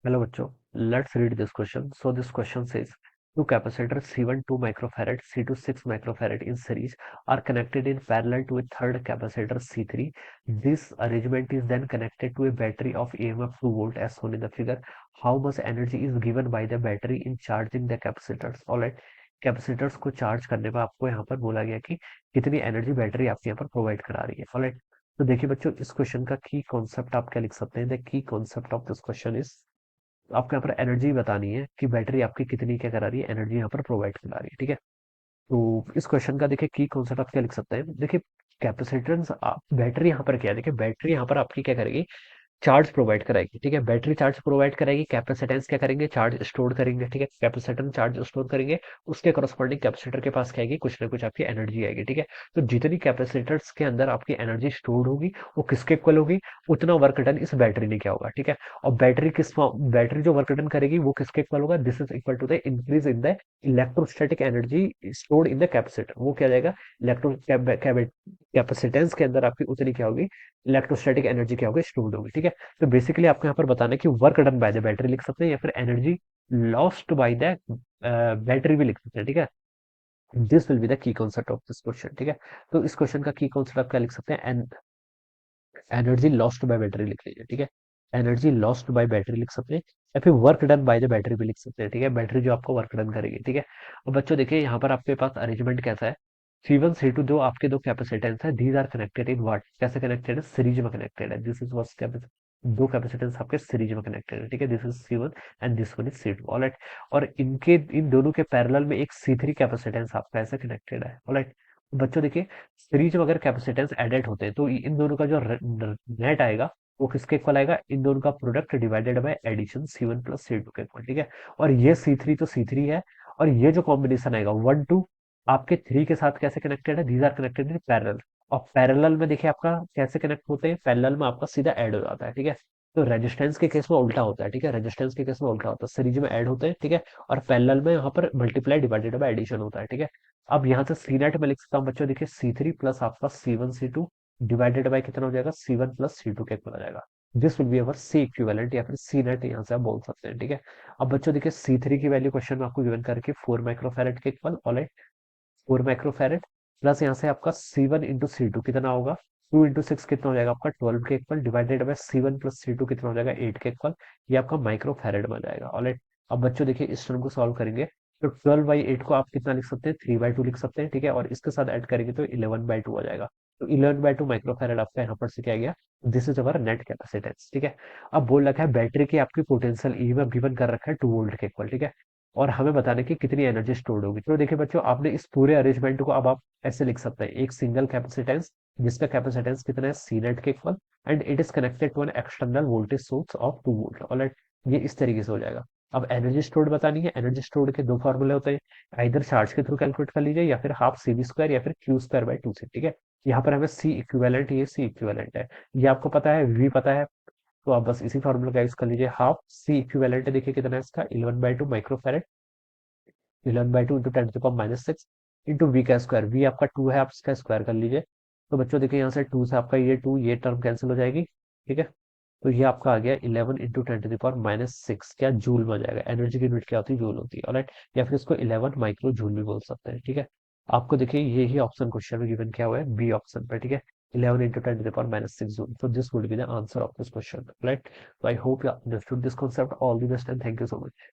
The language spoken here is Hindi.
Hello बच्चों, let's read this question. So this question says, two capacitors C1 2 microfarad, C2 6 microfarad in series are connected in parallel to a third capacitor C3. This arrangement is then connected to a battery of EMF 2 volt as shown in the figure. How much energy is given by the battery in charging the capacitors? Alright, capacitors को चार्ज करने पर आपको यहाँ पर बोला गया कि कितनी एनर्जी बैटरी आपके यहाँ पर प्रोवाइड करा रही है. ऑलराइट, तो देखिए बच्चों, इस क्वेश्चन का की कॉन्सेप्ट आप क्या लिख सकते हैं. The key concept of this question is, आपको यहाँ पर एनर्जी बतानी है कि बैटरी आपकी कितनी क्या करा रही है, एनर्जी यहाँ पर प्रोवाइड करा रही है. ठीक है, तो इस क्वेश्चन का देखिए की कॉन्सेप्ट आप क्या लिख सकते हैं. देखिए कैपेसिटेंस, बैटरी यहाँ पर क्या है, देखिए बैटरी यहाँ पर आपकी क्या करेगी, चार्ज प्रोवाइड कराएगी. ठीक है, बैटरी चार्ज प्रोवाइड कराएगी, कैपेसिटेंस क्या करेंगे, चार्ज स्टोर करेंगे. ठीक है, कैपेसिटर चार्ज स्टोर करेंगे, उसके करस्पॉन्डिंग कैपेसिटर के पास क्या आएगी, कुछ ना कुछ आपकी एनर्जी आएगी. ठीक है, तो जितनी कैपेसिटर्स के अंदर आपकी एनर्जी स्टोर्ड होगी वो किसके इक्वल होगी, उतना वर्क डन इस बैटरी ने क्या होगा. ठीक है, और बैटरी जो वर्क डन करेगी वो किसके इक्वल होगा, this is equal to the increase in the electrostatic energy stored in the capacitor. वो क्या जाएगा, इलेक्ट्रो कैपेसिटेंस के अंदर आपकी उतनी क्या होगी, इलेक्ट्रोस्टैटिक एनर्जी क्या होगी, स्टोर्ड होगी. ठीक है, तो बेसिकली आपको यहाँ पर बताना है कि work done by the battery लिख सकते हैं या फिर energy lost by the battery भी लिख सकते हैं. ठीक है, this will be the key concept of this question. ठीक है, तो इस क्वेश्चन का की कॉन्सेप्ट आप क्या लिख सकते हैं, एनर्जी लॉस्ट बाय बैटरी लिख लीजिए. ठीक है, एनर्जी लॉस्ट बाय बैटरी लिख सकते हैं या फिर work done by the battery भी लिख सकते हैं. ठीक है, बैटरी जो आपको वर्क डन करेगी. ठीक है, और बच्चों देखिए यहाँ पर आपके पास अरेंजमेंट कैसा है, C1 C2 जो आपके दो कैपेसिटेंस है, these are connected in what, कैसे कनेक्टेड है, सीरीज में कनेक्टेड है. दिस इज व्हाट, दो कैपेसिटेंस आपके सीरीज में कनेक्टेड है. ठीक है, this is C1 and this one is C2. Alright, और इनके इन दोनों के पैरेलल में एक C3 कैपेसिटेंस आपका ऐसे कनेक्टेड है. ऑलराइट, बच्चों देखिए, सीरीज में अगर कैपेसिटेंस एडेड होते हैं तो इन दोनों का जो नेट आएगा वो किसके इक्वल आएगा, इन दोनों का product divided by addition C1 plus C2 के इक्वल. ठीक है, और ये C3 तो C3 है, और ये जो कॉम्बिनेशन आएगा 1 2 आपके 3 के साथ कैसे कनेक्टेड है, these are connected in parallel. और पैरेलल में देखिए आपका कैसे कनेक्ट होते हैं, पैरेलल में आपका सीधा ऐड हो जाता है. ठीक है, तो रेजिस्टेंस के केस में उल्टा होता है. ठीक है, रेजिस्टेंस के केस में उल्टा होता है, सीरीज में ऐड होते हैं. ठीक है, और पैरेलल में यहाँ पर मल्टीप्लाई डिवाइडेड बाय एडिशन होता है. ठीक है, अब यहाँ से सी नेट में लिख सकता हूँ बच्चों, देखिए C3 प्लस आपका C1 C2 डिवाइडेड बाय कितना हो जाएगा, C1 प्लस C2 के इक्वल आ जाएगा. This will be our C equivalent या फिर सी नेट यहाँ से आप बोल सकते हैं. ठीक है, अब बच्चों देखिए C3 की वैल्यू क्वेश्चन में आपको गिवन करके 4 माइक्रोफैरेड के इक्वल. ऑलराइट, 4 माइक्रोफैरेड प्लस यहाँ से आपका C1 इंटू C2 कितना होगा, 2 इंटू 6 कितना हो जाएगा आपका 12 के equal, divided by C1 plus C2 कितना हो जाएगा 8 के इक्वल. ये आपका माइक्रोफैरेड में आ जाएगा. ऑलराइट, अब बच्चों देखिए इस टर्म को सॉल्व करेंगे तो 12/8 को आप कितना लिख सकते हैं, 3/2 लिख सकते हैं. ठीक है, और इसके साथ ऐड करेंगे तो 11/2 आ जाएगा. तो 11/2 माइक्रोफैरेड आपका यहाँ पर से क्या गया, this is our net capacitance. ठीक है, अब बोल रखा है बैटरी की आपकी पोटेंशियल ईएमएफ गिवन कर रखा है 2 वोल्ट के इक्वल. ठीक है, और हमें बताना है कि कितनी एनर्जी स्टोर्ड होगी. तो देखिए बच्चों, आपने इस पूरे अरेंजमेंट को अब आप ऐसे लिख सकते हैं, एक सिंगल कैपेसिटेंस जिसका कैपेसिटेंस कितना है, सी नेट के equal, and it is connected to an external voltage source of 2 volt. Alright, ये इस तरीके से हो जाएगा. अब एनर्जी स्टोर्ड बतानी है, एनर्जी स्टोर्ड के दो फॉर्मूले होते हैं, इधर चार्ज के थ्रू कैलकुलेट कर लीजिए या फिर हाफ CV स्क्वायर या फिर Q² बाय 2 से. ठीक है, यहाँ पर हमें सी इक्विवेलेंट, ये सी इक्विवेलेंट है, ये आपको पता है, V पता है, तो आप बस इसी फॉर्मूला का यूज कर लीजिए. हाफ सी इक्विवेलेंट देखिए कितना है इसका, 11/2 माइक्रोफैरेड, 11/2 इंटू 10⁻⁶ इंटू वी का स्क्वायर. वी आपका 2 है, आप इसका स्क्वायर कर लीजिए. तो बच्चों देखिए यहाँ से 2 से आपका ये 2 ये टर्म कैंसिल हो जाएगी. ठीक है, तो ये आपका आ गया 11 इंटू 10⁻⁶, क्या जूल में आ जाएगा. एनर्जी की यूनिट क्या होती है, जूल होती है. ऑलराइट, या फिर इसको 11 माइक्रो जूल भी बोल सकते हैं. ठीक है, आपको देखिए ये ही ऑप्शन क्वेश्चन में गिवन किया हुआ है, बी ऑप्शन पे. ठीक है, 11 into 10⁻⁶ joule. So this would be the answer of this question. Right, so I hope you understood this concept. All the best and thank you so much.